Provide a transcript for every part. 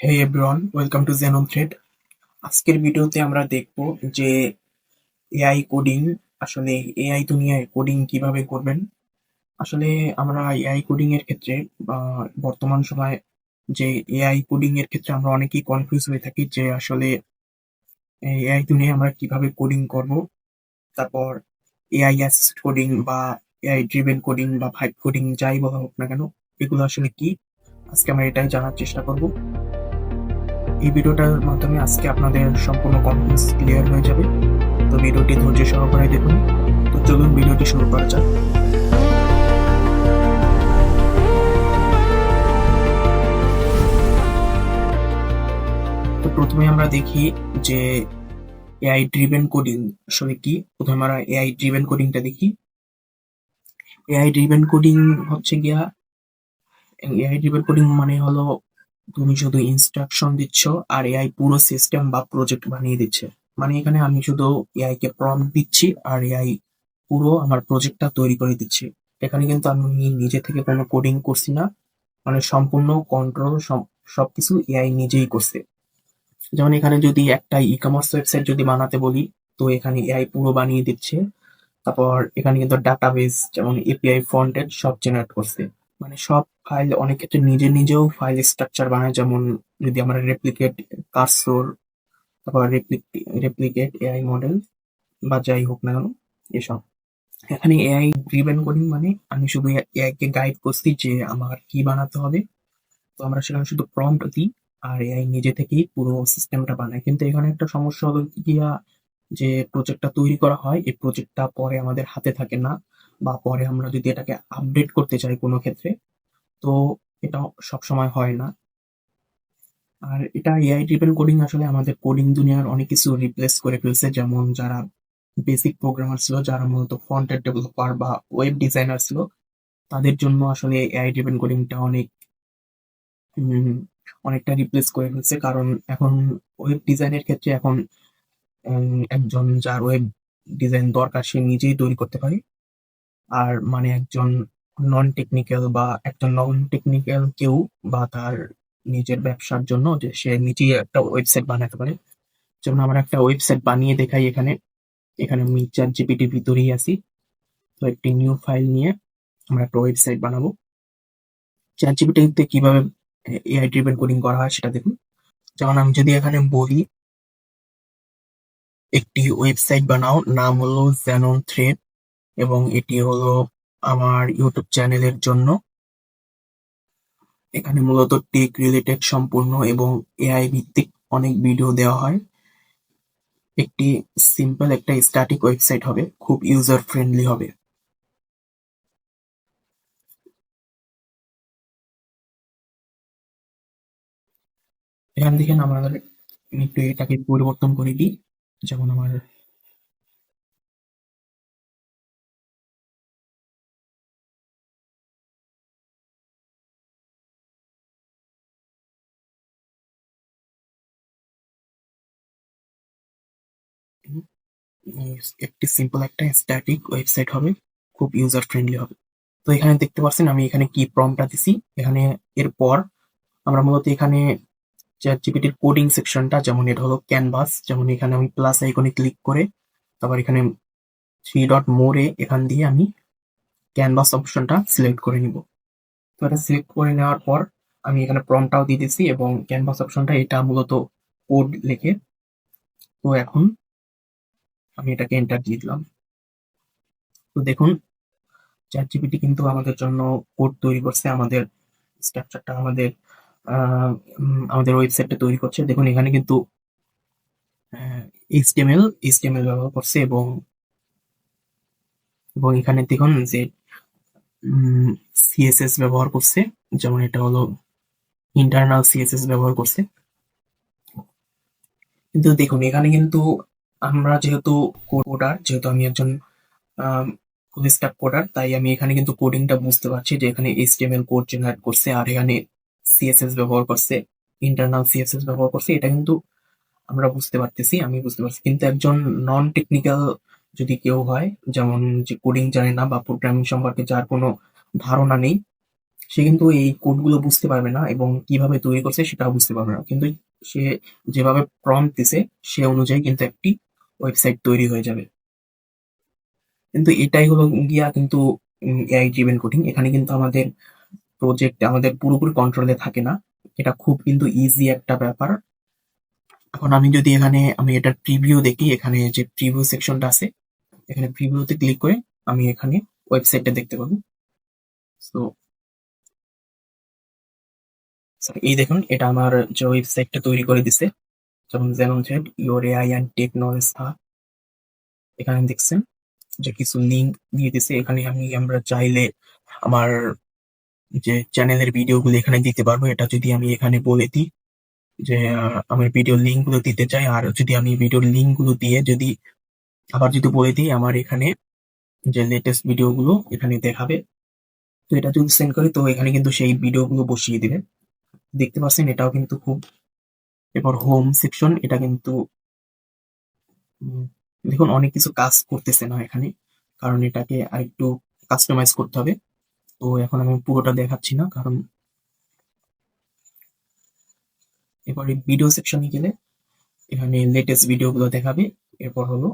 Hey everyone, welcome to Xenon Thread. আজকের ভিডিওতে আমরা দেখব যে এআই কোডিং আসলে এআই দুনিয়ায় কোডিং কিভাবে করবেন। আসলে আমরা এআই কোডিং এর ক্ষেত্রে বা বর্তমান সময়ে যে এআই কোডিং এর ক্ষেত্রে আমরা অনেকেই কনফিউজ হয়ে থাকি যে আসলে এআই দুনিয়ায় আমরা কিভাবে কোডিং করব। তারপর এআই অ্যাসিস্ট কোডিং বা এআই ড্রিভেন কোডিং বা ভাইব কোডিং যাই বলা হোক না কেন, এগুলো আসলে কি? আজকে আমরা এটাই জানার চেষ্টা করব। এই ভিডিওটার মাধ্যমে আজকে আপনাদের সম্পূর্ণ কনফিউজ ক্লিয়ার হয়ে যাবে। তো ভিডিওটি ধৈর্য সহকারে দেখুন। তো চলুন ভিডিওটি শুরু করা যাক। তো প্রথমে আমরা দেখি যে এআই ড্রিভেন কোডিং আসলে কি। প্রথমে আমরা এআই ড্রিভেন কোডিংটা দেখি। এআই ড্রিভেন কোডিং হচ্ছে গিয়া এআই ড্রিভেন কোডিং মানে হলো তুমি শুধু ইনস্ট্রাকশন দিচ্ছ আর এআই পুরো সিস্টেম বা প্রজেক্ট বানিয়ে দিচ্ছে। মানে এখানে আমি শুধু এআই কে প্রম্পট দিচ্ছি আর এআই পুরো আমার প্রজেক্টটা তৈরি করে দিচ্ছি। এখানে কিন্তু আমি নিজে থেকে কোনো কোডিং করছি না, মানে সম্পূর্ণ কন্ট্রোল সবকিছু এআই নিজেই করছে। যেমন এখানে যদি একটা ই কমার্স ওয়েবসাইট যদি বানাতে বলি, তো এখানে এআই পুরো বানিয়ে দিচ্ছে। তারপর এখানে কিন্তু ডাটাবেস যেমন এপিআই ফ্রন্ট এন্ড সব জেনারেট করছে। মানে সব ফাইল অনেক ক্ষেত্রে নিজেও ফাইল স্ট্রাকচার বানায়, যেমন যদি আমরা রেপ্লিকেট কার্সর, তারপর রেপ্লিকেট এআই মডেল বা যাই হোক না কেন এসব। এখানে এআই ড্রিভেন কোডিং মানে আমি শুধু এআই কে গাইড করছি যে আমার কি বানাতে হবে। তো আমরা সেখানে শুধু প্রম্পট দিই আর এআই নিজে থেকেই পুরো সিস্টেমটা বানায়। কিন্তু এখানে একটা সমস্যা হলো গিয়া যে প্রজেক্টটা তৈরি করা হয়, এই প্রজেক্টটা পরে আমাদের হাতে থাকে না, বা পরে আমরা যদি এটাকে আপডেট করতে চাই কোনো ক্ষেত্রে, তো এটা সবসময় হয় না। আর এটা এআই ড্রিভেন কোডিং আসলে আমাদের কোডিং দুনিয়ার অনেক কিছু রিপ্লেস করে ফেলছে। যেমন যারা বেসিক প্রোগ্রামার ছিল, যারা মূলত ফ্রন্ট এন্ড ডেভেলপার বা ওয়েব ডিজাইনার ছিল, তাদের জন্য আসলে এআই ড্রিভেন কোডিংটা উম, অনেকটা রিপ্লেস করে ফেলছে। কারণ এখন ওয়েব ডিজাইনের ক্ষেত্রে এখন একজন যার ওয়েব ডিজাইন দরকার সে নিজেই তৈরি করতে পারে। আর মানে একজন নন টেকনিক্যাল কেউ বা তার নিজের ব্যবসার জন্য যে সে নিজেই একটা ওয়েবসাইট বানাতে পারে। যেমন আমরা একটা ওয়েবসাইট বানিয়ে দেখাই এখানে। এখানে আমি চ্যাট জিপিটির ভিতরেই আছি। তো একটি নিউ ফাইল নিয়ে আমরা একটা ওয়েবসাইট বানাবো। চ্যাট জিপিটিতে কিভাবে এআই ড্রিভেন কোডিং করা হয় সেটা দেখুন। যেমন আমি যদি এখানে বলি একটি ওয়েবসাইট বানাও, নাম হলো Xenon Thread, এবং এটি হলো আমার ইউটিউব চ্যানেলের জন্য। এখানে মূলত টেক রিলেটেড সম্পূর্ণ এবং এআই ভিত্তিক অনেক ভিডিও দেওয়া হয়। একটি সিম্পল একটা স্ট্যাটিক ওয়েবসাইট হবে, খুব ইউজার ফ্রেন্ডলি হবে। এখান থেকে আমাদের আমি একটু এটাকে পরিবর্তন করে দিই। যেমন আমার একটি সিম্পল একটা স্ট্যাটিক ওয়েবসাইট হবে, খুব ইউজার ফ্রেন্ডলি হবে। তো এখানে দেখতে পাচ্ছেন আমি এখানে কি প্রম্পটটা দিছি। এখানে এরপর আমরা মূলত এখানে চ্যাট জিপিটির কোডিং সেকশনটা, যেমন এটা হলো ক্যানভাস, যেমন এখানে আমি প্লাস আইকনে ক্লিক করে তারপর এখানে থ্রি ডট মোরে এখান দিয়ে আমি ক্যানভাস অপশনটা সিলেক্ট করে নিব। তো এটা সিলেক্ট করে নেওয়ার পর আমি এখানে প্রম্পটটাও দিয়ে দিচ্ছি এবং ক্যানভাস অপশনটা এটা মূলত কোড লিখে। তো এখন আমি এটাকে এন্টার দিয়ে দিলাম। তো দেখুন চ্যাট জিপিটি কিন্তু আমাদের জন্য কোড তৈরি করছে, আমাদের স্ট্রাকচারটা আমাদের ওয়েবসাইটটা তৈরি করছে। দেখুন এখানে কিন্তু এইচটিএমএল ব্যবহার করছে, এবং এখানে দেখুন যে সিএসএস ব্যবহার করছে। যেমন এটা হলো ইন্টারনাল সিএসএস ব্যবহার করছে। কিন্তু দেখুন এখানে কিন্তু আমরা যেহেতু আমি একজন ফুল স্ট্যাক কোডার, তাই আমি এখানে কিন্তু কোডিংটা বুঝতে পারছি যে এখানে এইচটিএমএল কোড জেনারেট করছে আর এখানে সিএসএস ব্যবহার করছে, ইন্টারনাল সিএসএস ব্যবহার করছে। এটা কিন্তু আমি বুঝতে পারছি। কিন্তু একজন নন টেকনিক্যাল যদি কেউ হয়, যেমন যে কোডিং জানে না বা প্রোগ্রামিং সম্পর্কে যার কোনো ধারণা নেই, সে কিন্তু এই কোডগুলো বুঝতে পারবে না এবং কিভাবে তৈরি করছে সেটাও বুঝতে পারবে না। কিন্তু সে যেভাবে প্রম্পট দিছে সে অনুযায়ী কিন্তু একটি ওয়েবসাইট তৈরি হয়ে যাবে। কিন্তু এটাই হলো গিয়া কিন্তু এআই ড্রিভেন কোডিং। এখানে কিন্তু আমাদের প্রজেক্ট আমাদের পুরোপুরি কন্ট্রোলে থাকে না। এটা খুব কিন্তু ইজি একটা ব্যাপার। এখন আমি যদি এখানে আমি এটার প্রিভিউ দেখি, এখানে যে প্রিভিউ সেকশনটা আছে, এখানে প্রিভিউতে ক্লিক করে আমি এখানে ওয়েবসাইটটা দেখতে পাবো। তো এই দেখুন এটা আমার যে ওয়েবসাইটটা তৈরি করে দিছে, যেমন যেমন your AI and technology hub. এখানে দেখছেন যে কিছু লিঙ্ক দিয়ে দিছে। এখানে আমরা চাইলে আমার যে চ্যানেলের ভিডিওগুলো এখানে দিতে পারবো। এটা যদি আমি এখানে বলে দিই যে আমার ভিডিও লিঙ্ক গুলো দিতে চাই, আর যদি আমি ভিডিওর লিঙ্ক গুলো দিয়ে যদি আবার যদি বলে দিই আমার এখানে যে লেটেস্ট ভিডিও গুলো এখানে দেখাবে, তো এটা যদি সেন্ড করি তো এখানে কিন্তু সেই ভিডিও গুলো বসিয়ে দিবে। দেখতে পাচ্ছেন এটাও কিন্তু খুব। এরপর হোম সেকশন, এটা কিন্তু উম, দেখুন অনেক কিছু কাজ করতেছে না এখানে, কারণ এটাকে আরেকটু কাস্টমাইজ করতে হবে। তো এখন আমি পুরোটা দেখাচ্ছি না, কারণ এরপরে ভিডিও সেকশনে গেলে এখানে লেটেস্ট ভিডিও গুলো দেখাবে। এরপর হলো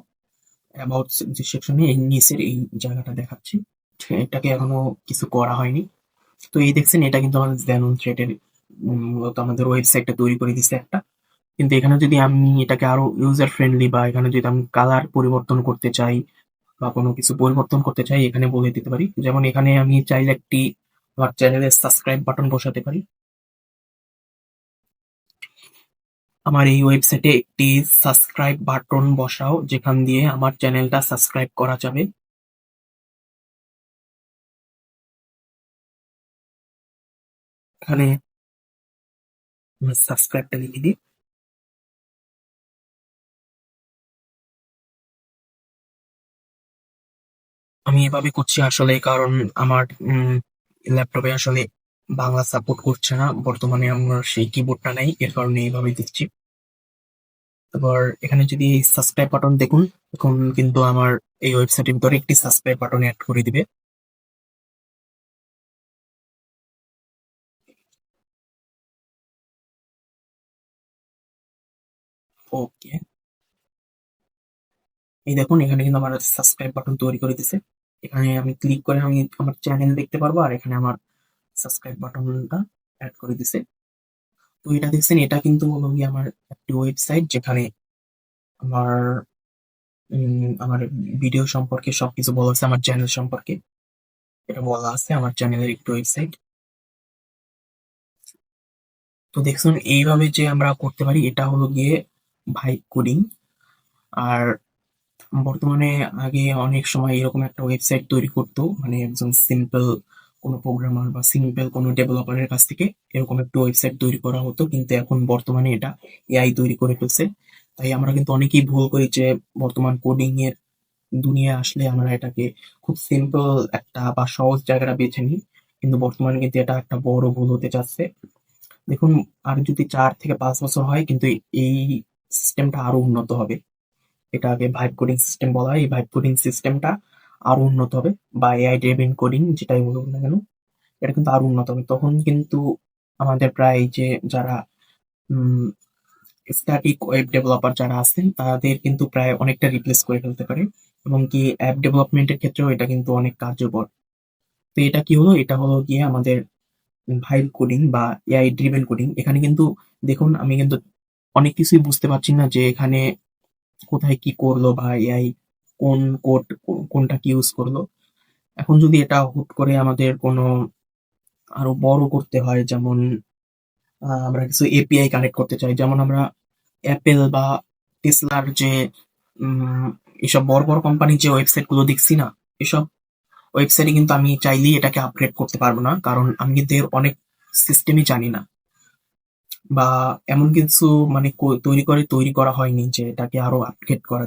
অ্যাবাউট যে সেকশনে এই নিচের এই জায়গাটা দেখাচ্ছি। এটাকে এখনো কিছু করা হয়নি। তো এই দেখছেন এটা কিন্তু আমাদের Xenon থ্রেডের মূলত আমাদের ওয়েবসাইটটা তৈরি করে দিছে একটা। কিন্তু এখানে যদি আমি এটাকে আরো ইউজার ফ্রেন্ডলি বা এখানে যদি আমি কালার পরিবর্তন করতে চাই বা কোনো কিছু পরিবর্তন করতে চাই এখানে বলে দিতে পারি। যেমন এখানে আমি চাইলে একটি আমার চ্যানেলের সাবস্ক্রাইব বাটন বসাতে পারি। আমার এই ওয়েবসাইটে একটি সাবস্ক্রাইব বাটন বসাও, যেখান দিয়ে আমার চ্যানেলটা সাবস্ক্রাইব করা যাবে। এখানে সাবস্ক্রাইবটা লিখে দিই। আমি এভাবে করছি আসলে কারণ আমার ল্যাপটপে আসলে বাংলা সাপোর্ট করছে না বর্তমানে, আমার সেই কিবোর্ডটা নাই, এর কারণে এইভাবে দিচ্ছি। তারপর এখানে যদি এই সাবস্ক্রাইব বাটন দেখুন, এখন কিন্তু আমার এই ওয়েবসাইটের ভিতরে একটি সাবস্ক্রাইব বাটন অ্যাড করে দিবে। ওকে, এই দেখুন এখানে কিন্তু আমার সাবস্ক্রাইব বাটন তৈরি করে দিছে। এখানে আমি ক্লিক করে আমি আমার চ্যানেল দেখতে পারবো, আর এখানে আমার সাবস্ক্রাইব বাটনটা অ্যাড করে দিছে। তো এটা দেখছেন এটা কিন্তু হলো গিয়ে আমার একটি ওয়েবসাইট, যেখানে আমার আমার ভিডিও সম্পর্কে সবকিছু বলা আছে, আমার চ্যানেল সম্পর্কে এটা বলা আছে, আমার চ্যানেলের একটু ওয়েবসাইট। তো দেখুন এইভাবে যে আমরা করতে পারি, এটা হলো গিয়ে ভাইব কোডিং। আর বর্তমানে আগে অনেক সময় এরকম একটা ওয়েবসাইট তৈরি করতো, মানে একজন সিম্পল কোনো প্রোগ্রামার বা সিম্পল কোনো ডেভেলপারের কাছ থেকে এরকম একটা ওয়েবসাইট তৈরি করা হতো, কিন্তু এখন বর্তমানে এটা এআই তৈরি করে ফেলছে। তাই আমরা কিন্তু অনেকেই ভুল করি যে বর্তমান কোডিং এর দুনিয়ায় আসলে আমরা এটাকে খুব সিম্পল একটা বা সহজ জায়গাটা বেছে নিই, কিন্তু বর্তমানে কিন্তু এটা একটা বড় ভুল হতে যাচ্ছে। দেখুন আর যদি 4 থেকে 5 বছর হয় কিন্তু এই সিস্টেমটা আরো উন্নত হবে। এটাকে ভাইব কোডিং সিস্টেম বলা হয়। এই ভাইব কোডিং সিস্টেমটা আরো উন্নত হবে, বা এআই ড্রিভেন কোডিং যেটাই বলুন না কেন, এটা কিন্তু আরো উন্নত হবে। তখন কিন্তু আমাদের প্রায় যে যারা স্ট্যাটিক ওয়েব ডেভেলপার যারা আছেন তাদের কিন্তু প্রায় অনেকটা রিপ্লেস করে ফেলতে পারে, এবং কি অ্যাপ ডেভেলপমেন্টের ক্ষেত্রেও এটা কিন্তু অনেক কার্যকর। তো এটা কি হলো, এটা হলো গিয়ে আমাদের ভাইব কোডিং বা এআই ড্রিভেন কোডিং। এখানে কিন্তু দেখুন আমি কিন্তু অনেক কিছুই বুঝতে পারছি না যে এখানে কোথায় কি করলো বা এআই কোন কোড কোনটা কি ইউজ করলো। এখন যদি এটা হুট করে আমাদের কোনো আরো বড় করতে হয়, যেমন আমরা কিছু এপিআই কানেক্ট করতে চাই, যেমন আমরা অ্যাপেল বা টেসলার যে উম, এসব বড় বড় কোম্পানির যে ওয়েবসাইট গুলো দেখছি না, এসব ওয়েবসাইটে কিন্তু আমি চাইলেই এটাকে আপগ্রেড করতে পারবো না, কারণ আমি কিন্তু এর অনেক সিস্টেমই জানি না, বা এমন কিছু মানে তৈরি করা হয়নি যে এটাকে আরো আপগ্রেড করা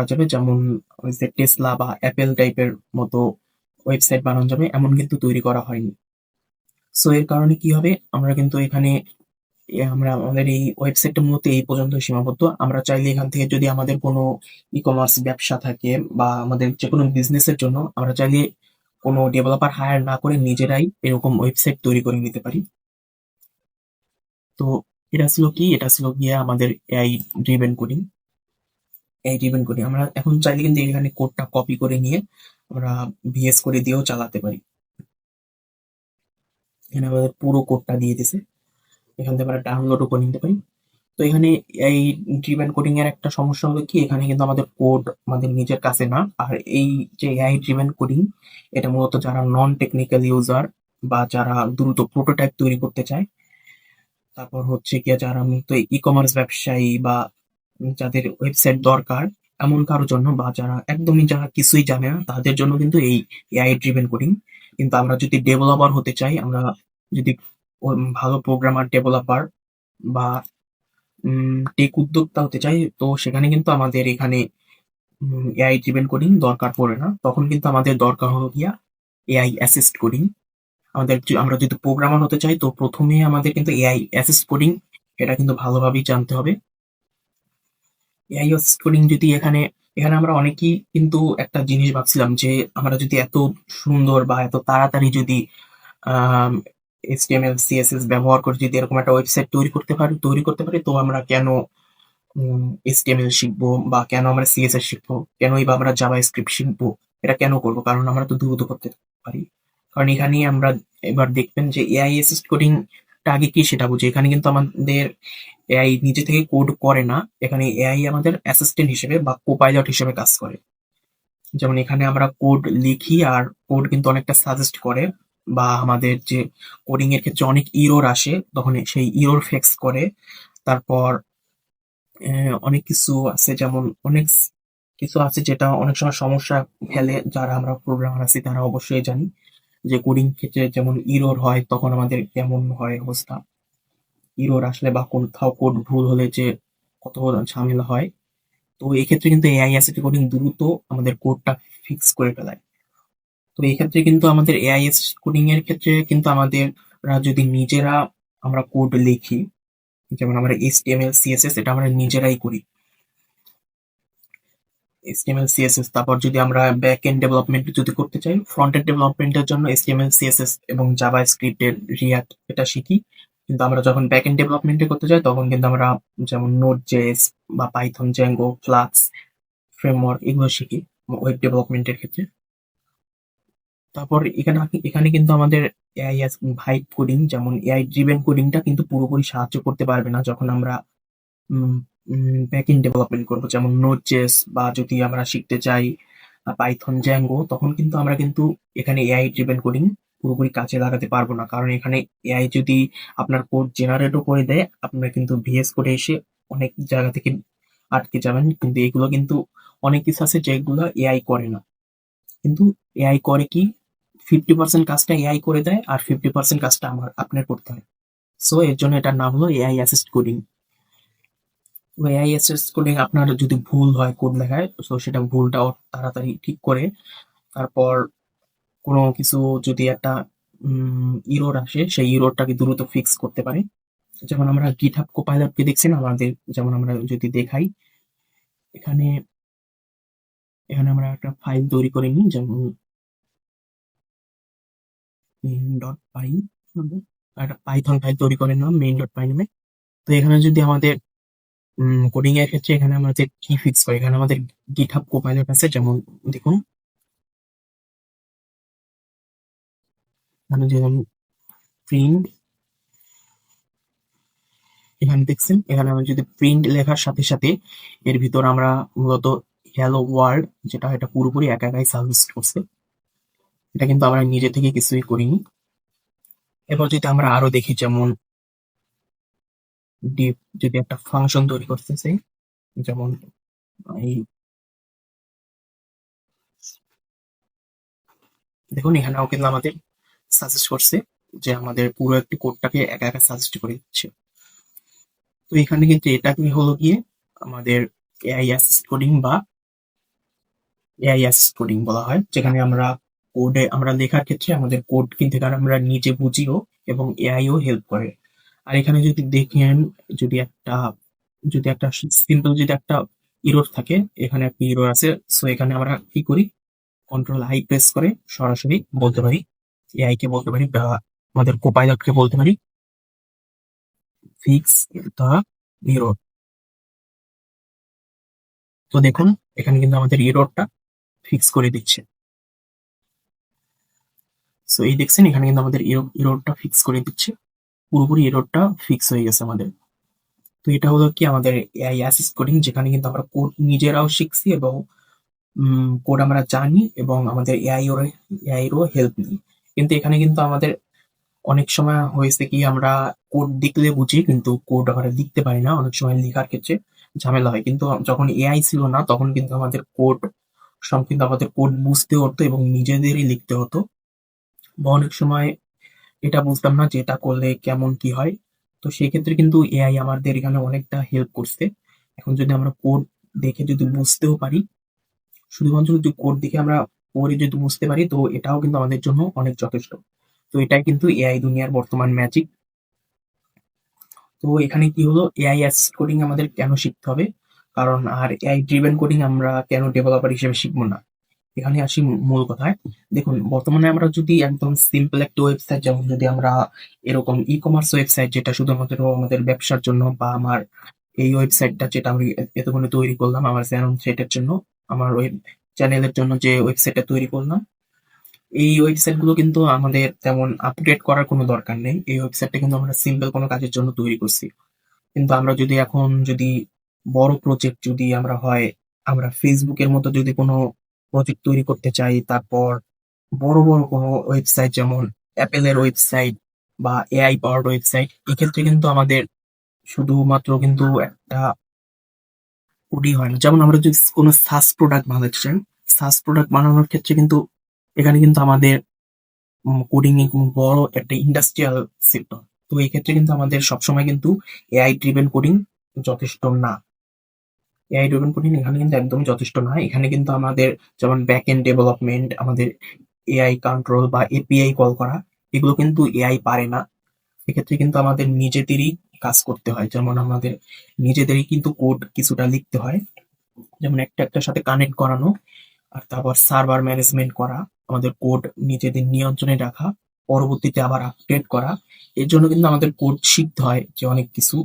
যাবে, যেমন ওই যে টেসলা বা অ্যাপেল টাইপের মতো ওয়েবসাইট বানানো যাবে এমন কিন্তু তৈরি করা হয়নি। সো এর কারণে কি হবে, আমরা কিন্তু এখানে আমরা আমাদের এই ওয়েবসাইটটা মূলত এই পর্যন্ত সীমাবদ্ধ। আমরা চাইলে এখান থেকে যদি আমাদের কোনো ই কমার্স ব্যবসা থাকে বা আমাদের যে কোনো বিজনেসের জন্য আমরা চাইলে কোনো ডেভেলপার হায়ার না করে নিজেরাই এরকম ওয়েবসাইট তৈরি করে নিতে পারি। তো এটা ছিল কি, এটা ছিল গিয়ে আমাদের AI driven coding. AI driven coding আমরা এখন চাইলে কিন্তু এখানে কোডটা কপি করে নিয়ে আমরা ভিএস করে দিয়েও চালাতে পারি। এখানে আমাদের পুরো কোডটা দিয়ে দিছে, এখান থেকে আমরা ডাউনলোডও করে নিতে পারি। তো এখানে এই ড্রিভেন কোডিং এর একটা সমস্যা হলো কি, এখানে কিন্তু আমাদের কোড আমাদের নিজের কাছে না। আর এই যে এআই ড্রিভেন কোডিং, এটা মূলত যারা নন টেকনিক্যাল ইউজার বা যারা দ্রুত প্রোটোটাইপ তৈরি করতে চায়, তারপর হচ্ছে গিয়ে যারা মূলত ই কমার্স ব্যবসায়ী বা যাদের ওয়েবসাইট দরকার, এমন কারোর জন্য, বা যারা একদমই যারা কিছুই জানে না তাদের জন্য কিন্তু এই এআই ড্রিভেন কোডিং। কিন্তু আমরা যদি ডেভেলপার হতে চাই, আমরা যদি ভালো প্রোগ্রামার ডেভেলপার বা টেক উদ্যোক্তা হতে চাই, তো সেখানে কিন্তু আমাদের এখানে এআই ড্রিভেন কোডিং দরকার পড়ে না। তখন কিন্তু আমাদের দরকার হলো গিয়া এআই অ্যাসিস্ট কোডিং। আমরা যদি প্রোগ্রামার হতে চাই, তো প্রথমে আমাদের কিন্তু এআই অ্যাসিস্ট কোডিং এটা কিন্তু ভালোভাবেই জানতে হবে। এআই অ্যাসিস্ট কোডিং যদি এখানে এখানে আমরা অনেকেই কিন্তু একটা জিনিস ভাবছিলাম যে আমরা যদি এত সুন্দর বা এত তাড়াতাড়ি যদি এইচটিএমএল সিএসএস ব্যবহার করে যদি এরকম একটা ওয়েবসাইট তৈরি করতে পারি, তো আমরা কেন এইচটিএমএল শিখবো বা কেন আমরা সিএসএস শিখবো, কেনই বা আমরা জাভাস্ক্রিপ্ট শিখবো? এটা কেন করবো? কারণ আমরা তো দ্রুত করতে পারি। কারণ এখানেই আমরা এবার দেখবেন যে এআই অ্যাসিস্ট কোডিং টা আগে কি সেটা বুঝি। এখানে কিন্তু আমাদের এআই নিজে থেকে কোড করে না, এখানে এআই আমাদের অ্যাসিস্ট্যান্ট হিসেবে বা কোপাইলট হিসেবে কাজ করে। যেমন এখানে আমরা কোড লিখি আর কোড কিন্তু অনেকটা সাজেস্ট করে, বা আমাদের যে কোডিং এর ক্ষেত্রে অনেক ইরর আসে তখন সেই ইরর ফিক্স করে। তারপর অনেক কিছু আছে, যেমন অনেক কিছু আছে যেটা অনেক সময় সমস্যা ফেলে। যারা আমরা প্রোগ্রামার আছি তারা অবশ্যই জানি যে কোডিং ক্ষেত্রে যেমন ইরর হয় তখন আমাদের কেমন হয় অবস্থা। ইরর আসলে বা কোথাও কোড ভুল হলে যে কত ঝামেলা হয়। তো এক্ষেত্রে কিন্তু এআই অ্যাসিস্ট কোডিং দ্রুত আমাদের কোডটা ফিক্স করে ফেলায়। তো এক্ষেত্রে কিন্তু আমাদের এআই অ্যাসিস্ট কোডিং এর ক্ষেত্রে কিন্তু আমাদের যদি নিজেরা আমরা কোড লিখি, যেমন আমরা এইচটিএমএল সিএসএস এটা আমরা নিজেরাই করি। এইচটিএমএল সিএসএস, তারপর যদি আমরা ব্যাক এন্ড ডেভেলপমেন্ট যদি করতে চাই, ফ্রন্ট এন্ড ডেভেলপমেন্টের জন্য এইচটিএমএল সিএসএস এবং জাভা স্ক্রিপ্টের রিয়াক্ট এটা শিখি। কিন্তু আমরা যখন ব্যাক এন্ড ডেভেলপমেন্টে করতে যাই তখন কিন্তু আমরা যেমন নোড জেএস বা পাইথন জ্যাঙ্গো ফ্লাক্স ফ্রেমওয়ার্ক এগুলো শিখি ওয়েব ডেভেলপমেন্টের ক্ষেত্রে। তারপর এখানে এখানে কিন্তু আমাদের এআই ভাইব কোডিং, যেমন এআই ড্রিভেন কোডিংটা কিন্তু পুরোপুরি সাহায্য করতে পারবে না যখন আমরা ব্যাক এন্ড ডেভেলপমেন্ট করবো, যেমন নোড জেস বা যদি আমরা শিখতে চাই পাইথন জ্যাঙ্গো, তখন কিন্তু আমরা কিন্তু এখানে এআই ড্রিভেন কোডিং পুরোপুরি কাজে লাগাতে পারবো না। কারণ এখানে এআই যদি আপনার কোড জেনারেটও করে দেয়, আপনার কিন্তু ভিএস কোডে এসে অনেক জায়গা থেকে আটকে যাবেন। কিন্তু এগুলো কিন্তু অনেক কিছু আছে যেগুলো এআই করে না। কিন্তু এআই করে কি, 50% কাজটা এআই করে দেয় আর 50% কাজটা আপনার করতে হয়। সো এর জন্য এটার নাম হলো AI assist coding. AI assist coding আপনার যদি ভুল হয় কোড লেখায়, তো সেটা ভুলটাও তাড়াতাড়ি ঠিক করে, তারপর কোনো কিছু যদি একটা ইরর আসে সেই ইররটাকে দ্রুত ফিক্স করতে পারে। যেমন আমরা গিটহাব কোপাইলটকে দেখছি না আমাদের, যেমন আমরা যদি দেখাই এখানে এখানে আমরা একটা ফাইল তৈরি করে নিই, যেমন main.py, একটা পাইথন ফাইল তৈরি করে নিলাম main.py নামে। তো এখানে যদি আমাদের কোডিং এর ক্ষেত্রে এখানে আমাদের কি ফিক্স করে, এখানে আমাদের গিটহাব কোপাইলট আছে, যেমন দেখুন এখানে যেমন প্রিন্ট, এখানে দেখছেন এখানে আমরা যদি প্রিন্ট লেখার সাথে সাথে এর ভিতর আমরা মূলত হ্যালো ওয়ার্ল্ড, যেটা এটা পুরোপুরি একা একাই সাজেস্ট করছে। এটা কিন্তু আমরা নিজে থেকে কিছুই করিনি। এবার যদি আমরা আরো দেখি, যেমন ডিপ যদি একটা ফাংশন তৈরি করতেছে, যেমন এই দেখুন এখানেও কিন্তু আমাদের সাজেস্ট করছে যে আমাদের পুরো একটি কোডটাকে একা একা সাজেস্ট করে দিচ্ছে। তো এখানে কিন্তু এটাকে হলো গিয়ে আমাদের এআই অ্যাসিস্ট কোডিং বা এআই অ্যাসিস্ট কোডিং বলা হয়, যেখানে আমরা কোডে আমরা লেখার ক্ষেত্রে আমাদের কোড কিন্তু এখানে আমরা নিজে বুঝিও এবং এআইও হেল্প করে। আর এখানে যদি দেখেন, যদি একটা যদি একটা সিম্পল যদি একটা ইরর থাকে, এখানে একটা ইরর আছে, সো এখানে আমরা কি করি, কন্ট্রোল আই প্রেস করে সরাসরি বলতে পারি, এআই কে বলতে পারি বা আমাদের কোপাইলটকে বলতে পারি ফিক্স দ্য এরর। তো দেখুন এখানে কিন্তু আমাদের এররটা ফিক্স করে দিচ্ছে। সো এই দেখছেন এখানে কিন্তু আমাদের এররটা ফিক্স করে দিচ্ছে, পুরোপুরি এররটা ফিক্স হয়ে গেছে আমাদের। তো এটা হলো কি আমাদের এআই অ্যাসিস্ট কোডিং, যেখানে কিন্তু আমরা কোড নিজেরাও শিখছি এবং কোড আমরা জানি এবং আমাদের এআই এরও হেল্প নিই। কিন্তু এখানে কিন্তু আমাদের অনেক সময় হয়েছে কি আমরা কোড দেখলে বুঝি কিন্তু কোড আমরা লিখতে পারি না, অনেক সময় লেখার ক্ষেত্রে ঝামেলা হয়। কিন্তু যখন এআই ছিল না তখন কিন্তু আমাদের কোড বুঝতে হতো এবং নিজেদেরই লিখতে হতো, বা অনেক সময় এটা বুঝতাম না যে এটা করলে কেমন কি হয়। তো সেই ক্ষেত্রে কিন্তু এআই আমাদের এখানে অনেকটা হেল্প করছে। এখন যদি আমরা কোড দেখে যদি বুঝতেও পারি, শুধুমাত্র যদি কোড দেখে আমরা পড়ে যদি বুঝতে পারি, তো এটাও কিন্তু আমাদের জন্য অনেক যথেষ্ট। তো এটাই কিন্তু এআই দুনিয়ার বর্তমান ম্যাজিক। তো এখানে কি হলো, এআই অ্যাসিস্ট কোডিং আমাদের কেন শিখতে হবে, কারণ আর এআই ড্রিভেন কোডিং আমরা কেন ডেভেলপার হিসেবে শিখবো না, এখানে আসি মূল কথায়। দেখুন বর্তমানে আমরা যদি একদম সিম্পল একটা ওয়েবসাইট, যেমন যদি আমরা এরকম ই কমার্স ওয়েবসাইট যেটা শুধুমাত্র আমাদের ব্যবসার জন্য, বা আমার এই ওয়েবসাইটটা যেটা আমি এতক্ষণে তৈরি করলাম আমার চ্যানেল সেটের জন্য, আমার ওয়েব চ্যানেলের জন্য যে ওয়েবসাইটটা তৈরি করলাম, এই ওয়েবসাইট গুলো কিন্তু আমাদের তেমন আপডেট করার কোনো দরকার নেই। এই ওয়েবসাইটটা কিন্তু আমরা সিম্পল কোনো কাজের জন্য তৈরি করছি। কিন্তু আমরা যদি এখন যদি বড় প্রজেক্ট যদি আমরা হয়, আমরা ফেসবুকের মতো যদি কোনো প্রজেক্ট তৈরি করতে চাই, তারপর বড় বড় কোনো ওয়েবসাইট যেমন অ্যাপেলের ওয়েবসাইট বা এআই পাওয়ার্ড ওয়েবসাইট, এক্ষেত্রে কিন্তু আমাদের শুধুমাত্র কিন্তু একটা কোডই হয় না। যেমন আমরা যদি কোনো সাস প্রোডাক্ট বানাতে চাই, সাস প্রোডাক্ট বানানোর ক্ষেত্রে কিন্তু এখানে কিন্তু আমাদের কোডিং বড় একটা ইন্ডাস্ট্রিয়াল সেক্টর। তো এই ক্ষেত্রে কিন্তু আমাদের সবসময় কিন্তু এআই ড্রিভেন কোডিং যথেষ্ট না। এআই ড্রিভেন কোডিং এখানে কিন্তু একদমই যথেষ্ট নয়। এখানে কিন্তু আমাদের যেমন ব্যাক এন্ড ডেভেলপমেন্ট, আমাদের এআই কন্ট্রোল বা এপিআই কল করা, এগুলো কিন্তু এআই পারে না। এক্ষেত্রে কিন্তু আমাদের নিজেদেরই কাজ করতে হয়। যেমন আমাদের নিজেদেরই কিন্তু কোড কিছুটা লিখতে হয়। যেমন একটার সাথে কানেক্ট করানো, আর তারপর সার্ভার ম্যানেজমেন্ট করা, আমাদের কোড নিজেদের নিয়ন্ত্রণে রাখা, পরবর্তীতে আবার আপডেট করা। এর জন্য কিন্তু আমাদের কোড শিখতে হয় যে অনেক কিছু,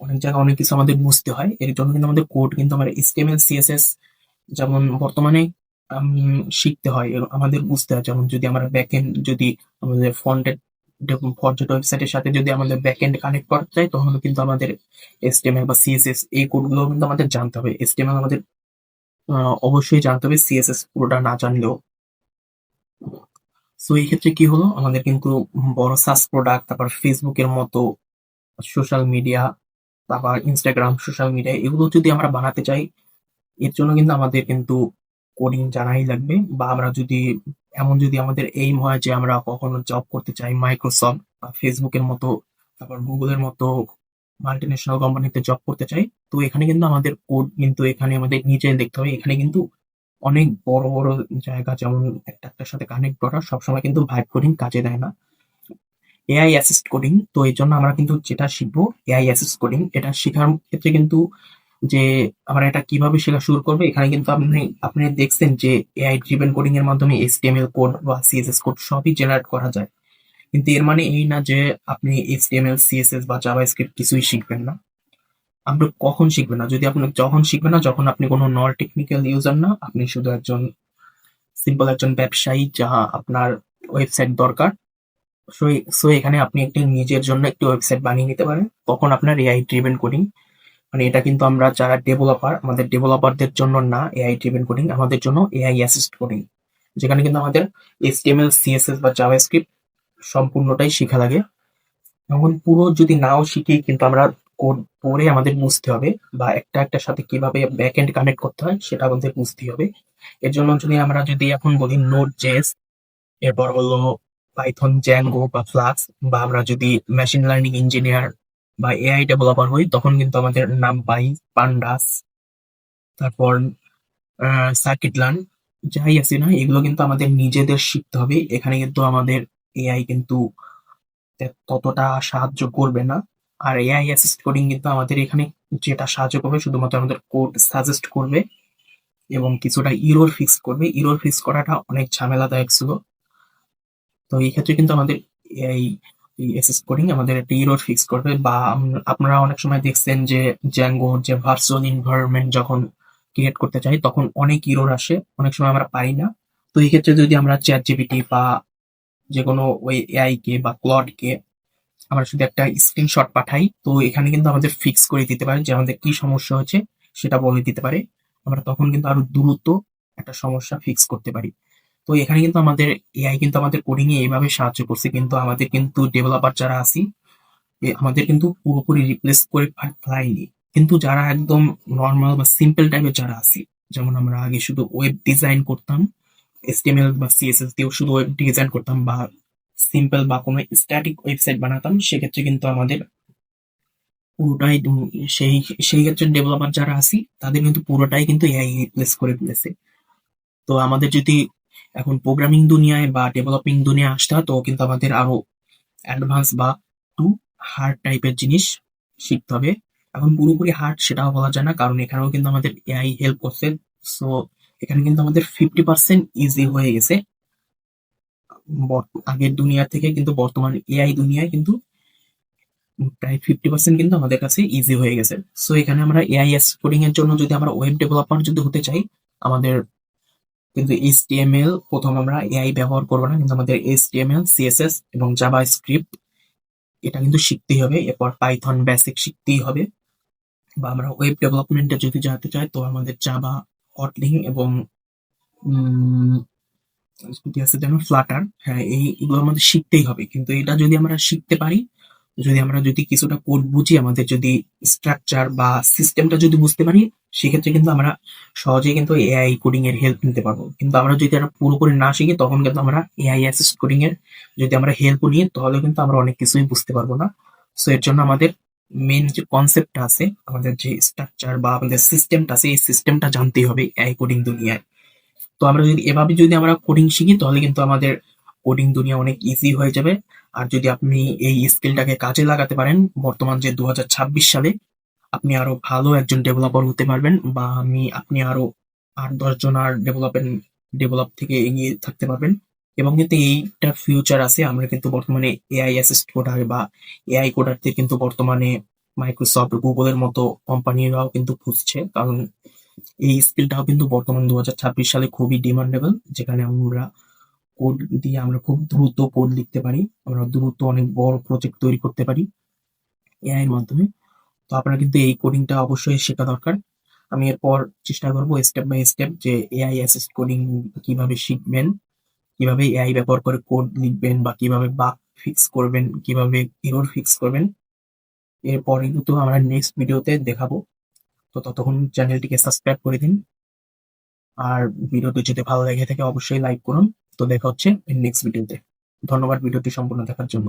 অনেক জায়গায় অনেক কিছু আমাদের বুঝতে হয়। এর জন্য কিন্তু আমাদের কোড কিন্তু আমরা HTML CSS যেমন বর্তমানে শিখতে হয়, আমাদের বুঝতে হয়। যেমন যদি আমরা ব্যাকএন্ড যদি আমাদের ফন্টেড ওয়েবসাইটের সাথে যদি আমাদের ব্যাকএন্ড কানেক্ট করতে চাই, তখন কিন্তু আমাদের HTML বা CSS এই কোডগুলো কিন্তু আমাদের জানতে হবে। HTML আমাদের অবশ্যই জানতে হবে, CSS পুরোটা না জানলেও। সো এই ক্ষেত্রে কি হলো, আমাদের কিন্তু বড় সাস প্রোডাক্ট, তারপর ফেসবুকের মতো সোশ্যাল মিডিয়া, তারপর ইনস্টাগ্রাম সোশ্যাল মিডিয়া, এগুলো যদি আমরা বানাতে চাই, এর জন্য কিন্তু আমাদের কিন্তু কোডিং জানাই লাগবে। বা আমরা যদি যদি আমাদের এইম হয় যে আমরা কখনো জব করতে চাই মাইক্রোসফট বা ফেসবুকের মতো, তারপর গুগলের মতো মাল্টিন্যাশনাল কোম্পানিতে জব করতে চাই, তো এখানে কিন্তু আমাদের কোড কিন্তু এখানে আমাদের নিজে লিখতে হবে। এখানে কিন্তু অনেক বড় বড় জায়গা, যেমন একটার সাথে কানেক্ট করা সবসময় কিন্তু ভাইব কোডিং কাজে দেয় না। এআই অ্যাসিস্ট কোডিং, তো এই জন্য আমরা কিন্তু যেটা শিখবো এআই অ্যাসিস্ট কোডিং, এটা শেখার ক্ষেত্রে কিন্তু যে আমরা এটা কিভাবে শেখা শুরু করবো, এখানে কিন্তু আপনি আপনি দেখছেন যে এআই ড্রিভেন কোডিং এর মাধ্যমে HTML কোড বা CSS কোড সবই জেনারেট করা যায়। কিন্তু এর মানে এই না যে আপনি HTML CSS বা জাভাস্ক্রিপ্ট কিছুই শিখবেন না। আপনি কখন শিখবেন না, যদি আপনি যখন শিখবেন না যখন আপনি কোনো নন টেকনিক্যাল ইউজার না, আপনি শুধু একজন সিম্পল একজন ব্যবসায়ী যা আপনার ওয়েবসাইট দরকার। সো সো এখানে আপনি একটি নিজের জন্য একটি ওয়েবসাইট বানিয়ে নিতে পারেন, তখন আপনার এআই ড্রিভেন কোডিং, মানে এটা কিন্তু আমরা যারা ডেভেলপার, আমাদের ডেভেলপারদের জন্য না এআই ড্রিভেন কোডিং, আমাদের জন্য এআই অ্যাসিস্ট কোডিং, যেখানে কিন্তু আমাদের HTML CSS বা জাভাস্ক্রিপ্ট সম্পূর্ণটাই শেখা লাগে। এখন পুরো যদি নাও শিখি, কিন্তু আমরা কোড পড়ে আমাদের বুঝতে হবে, বা একটার সাথে কিভাবে ব্যাক এন্ড কানেক্ট করতে হয় সেটা আমাদের বুঝতে হবে। এর জন্য যদি এখন বলি নোড জেএস, এরপর হলো পাইথন জ্যাঙ্গো বা ফ্লাক্স, বা আমরা যদি মেশিন লার্নিং ইঞ্জিনিয়ার বা এআই ডেভেলপার হই, তখন কিন্তু আমাদের নামপাই, পান্ডাস, তারপর সার্কিট লার্ন, যাই আছে না, এগুলো কিন্তু আমাদের নিজেদের শিখতে হবে। এখানে কিন্তু আমাদের এআই কিন্তু ততটা সাহায্য করবে না। আর এআই অ্যাসিস্ট কোডিং কিন্তু আমাদের এখানে যেটা সাহায্য করবে, শুধুমাত্র আমাদের কোড সাজেস্ট করবে, এবং কিছুটা ইরর ফিক্স করবে। ইরর ফিক্স করাটা অনেক ঝামেলাদায়ক ছিল। তো এই ক্ষেত্রে কিন্তু আমাদের এই এসএস কোডিং আমাদের একটা ইরর ফিক্স করবে। বা আপনারা অনেক সময় দেখছেন যে জ্যাঙ্গো যে ভার্চুয়াল এনভায়রনমেন্ট যখন ক্রিয়েট করতে চাই তখন অনেক ইরর আসে, অনেক সময় আমরা পারি না। তো এই ক্ষেত্রে যদি আমরা চ্যাট জিপিটি বা যে কোনো ওই এআই কে বা ক্লড কে আমরা শুধু একটা স্ক্রিনশট পাঠাই, তো এখানে কিন্তু আমাদের ফিক্স করে দিতে পারে যে আমাদের কি সমস্যা হচ্ছে সেটা বলে দিতে পারে। আমরা তখন কিন্তু আরো দ্রুত একটা সমস্যা ফিক্স করতে পারি। তো এখানে কিন্তু আমাদের এআই কিন্তু আমাদের কোডিং এ এইভাবে সাহায্য করছে, কিন্তু আমাদের কিন্তু ডেভেলপার যারা আছি আমাদের কিন্তু পুরোপুরি রিপ্লেস করে ফেলায়নি। কিন্তু যারা একদম নর্মাল বা সিম্পল টাইপের যারা আছি, যেমন আমরা আগে শুধু ওয়েব ডিজাইন করতাম, HTML বা CSS দিয়েও শুধু ওয়েব ডিজাইন করতাম বা সিম্পল বা কোনো স্ট্যাটিক ওয়েবসাইট বানাতাম, সেক্ষেত্রে কিন্তু আমাদের পুরোটাই সেই সেই ক্ষেত্রে ডেভেলপার যারা আছি তাদের কিন্তু পুরোটাই কিন্তু এআই রিপ্লেস করে ফেলেছে। তো আমাদের যদি এখন প্রোগ্রামিং দুনিয়ায় বা ডেভেলপিং দুনিয়ায় আসতে হয় তো কিন্তু আমাদের আরো অ্যাডভান্স বা একটু হার্ড টাইপের জিনিস শিখতে হবে। এখন পুরোপুরি হার্ড সেটাও বলা যায় না, কারণ এখানেও কিন্তু আমাদের এআই হেল্প করছে। সো এখানে কিন্তু আমাদের 50% ইজি হয়ে গেছে আগের দুনিয়া থেকে, কিন্তু বর্তমান এআই দুনিয়ায় কিন্তু প্রায় 50% কিন্তু আমাদের কাছে ইজি হয়ে গেছে। সো এখানে আমরা এআই কোডিং এর জন্য যদি আমরা ওয়েব ডেভেলপার যদি হতে চাই, আমাদের কিন্তু HTML প্রথম আমরা এআই ব্যবহার করবো না, কিন্তু আমাদের HTML, CSS এবং জাভা স্ক্রিপ্ট এটা কিন্তু শিখতেই হবে। এরপর পাইথন বেসিক শিখতেই হবে। বা আমরা ওয়েব ডেভেলপমেন্টে যদি যেতে চাই তো আমাদের জাভা, কটলিং এবং উম, কি আছে যেন ফ্লাটার, হ্যাঁ এইগুলো আমাদের শিখতেই হবে। কিন্তু এটা যদি আমরা শিখতে পারি, যদি আমরা যদি কিছুটা কোড বুঝি, আমাদের যদি স্ট্রাকচার বা সিস্টেমটা যদি বুঝতে পারি, সেক্ষেত্রে কিন্তু আমরা সহজেই কিন্তু এআই কোডিং এর হেল্প নিতে পারবো। কিন্তু আমরা যদি এটা পুরোপুরি না শিখি তখন কিন্তু আমরা এআই অ্যাসিস্ট কোডিং এর যদি আমরা হেল্প নিই তাহলে কিন্তু আমরা অনেক কিছুই বুঝতে পারবো না। সো এর জন্য আমাদের মেন যে কনসেপ্টটা আছে, আমাদের যে স্ট্রাকচার বা আমাদের সিস্টেমটা আছে, এই সিস্টেমটা জানতেই হবে এআই কোডিং দুনিয়ায়। তো আমরা যদি এভাবে যদি আমরা কোডিং শিখি তাহলে কিন্তু আমাদের কোডিং দুনিয়া অনেক ইজি হয়ে যাবে। আর যদি আপনি এই স্কিলটাকে কাজে লাগাতে পারেন বর্তমান যে 2026 সালে, আপনি আরো ভালো একজন ডেভেলপার হতে পারবেন। বা আপনি আরো 8-10 জন আর ডেভেলপ থেকে এগিয়ে থাকতে পারবেন। এবং কিন্তু এইটার ফিউচার আছে। আমরা কিন্তু বর্তমানে এআই অ্যাসিস্ট কোডার বা এআই কোডারদের কিন্তু বর্তমানে মাইক্রোসফট, গুগলের মতো কোম্পানিরাও কিন্তু খুঁজছে, কারণ এই স্কিলটাও কিন্তু বর্তমান 2026 সালে খুবই ডিমান্ডেবল, যেখানে আমরা কোড দিয়ে আমরা খুব দ্রুত কোড লিখতে পারি, আমরা দ্রুত অনেক বড় প্রজেক্ট তৈরি করতে পারি এআই এর মাধ্যমে। তো আপনার কিন্তু এই কোডিংটা অবশ্যই শেখা দরকার। আমি এরপর চেষ্টা করব স্টেপ বাই স্টেপ যে এআই অ্যাসিস্ট কোডিং কিভাবে শিখবেন, কিভাবে এআই ব্যবহার করে কোড লিখবেন, বা কিভাবে বাগ ফিক্স করবেন, কিভাবে এরর ফিক্স করবেন। এরপরে কিন্তু আমরা নেক্সট ভিডিওতে দেখাবো। তো ততক্ষণ চ্যানেলটিকে সাবস্ক্রাইব করে দিন। আর ভিডিওটি যদি ভালো লেগে থাকে অবশ্যই লাইক করুন। তো দেখা হচ্ছে নেক্সট ভিডিওতে। ধন্যবাদ ভিডিওটি সম্পূর্ণ দেখার জন্য।